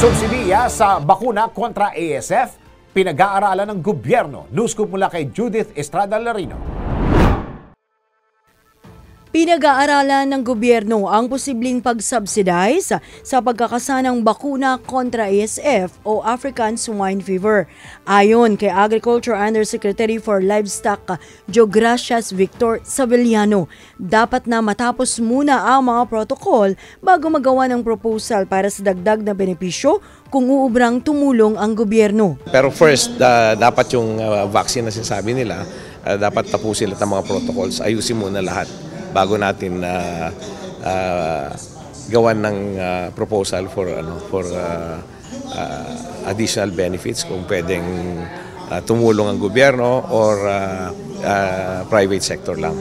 Subsidiya sa bakuna kontra ASF, pinag-aaralan ng gobyerno. News Scoop mula kay Judith Estrada Larino. Pinag-aaralan ng gobyerno ang posibleng pag-subsidize sa pagkakasanang bakuna kontra ASF o African Swine Fever. Ayon kay Agriculture Undersecretary for Livestock Geogracias Victor Saveliano, dapat na matapos muna ang mga protocol bago magawa ng proposal para sa dagdag na benepisyo kung uubrang tumulong ang gobyerno. Pero first, dapat yung vaccine na sinasabi nila, dapat tapusin lahat ng mga protocols, ayusin muna lahat bago natin gawan ng proposal for additional benefits kung pwedeng tumulong ang gobyerno or private sector lang.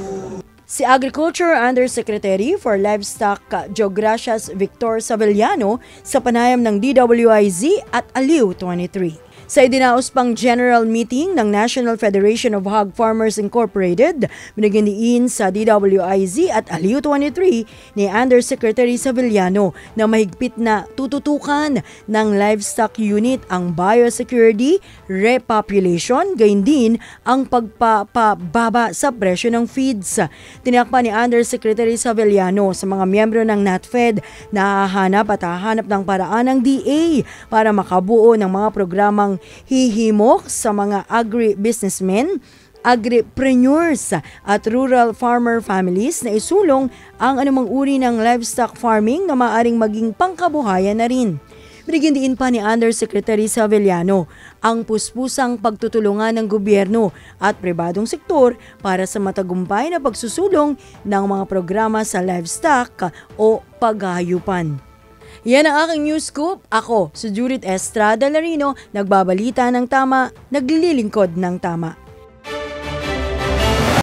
Si Agriculture Undersecretary for Livestock Geogracias Victor Saveliano sa panayam ng DWIZ at Aliw 23. Sa idinaos pang General Meeting ng National Federation of Hog Farmers Incorporated, binigyan diin sa DWIZ at Aliw 23 ni Undersecretary Saveliano na mahigpit na tututukan ng livestock unit ang biosecurity, repopulation, gayon din ang pagpapababa sa presyo ng feeds. Tinakpa ni Undersecretary Saveliano sa mga miyembro ng NatFed na hahanap ng paraan ng DA para makabuo ng mga programang hihimok sa mga agri-businessmen, agripreneurs at rural farmer families na isulong ang anumang uri ng livestock farming na maaaring maging pangkabuhayan na rin. Binigyan din pa ni Undersecretary Saveliano ang puspusang pagtutulungan ng gobyerno at pribadong sektor para sa matagumpay na pagsusulong ng mga programa sa livestock o paghahayupan. Yan ang aking News Scoop. Ako, si Judith Estrada Larino, nagbabalita ng tama, naglilingkod ng tama.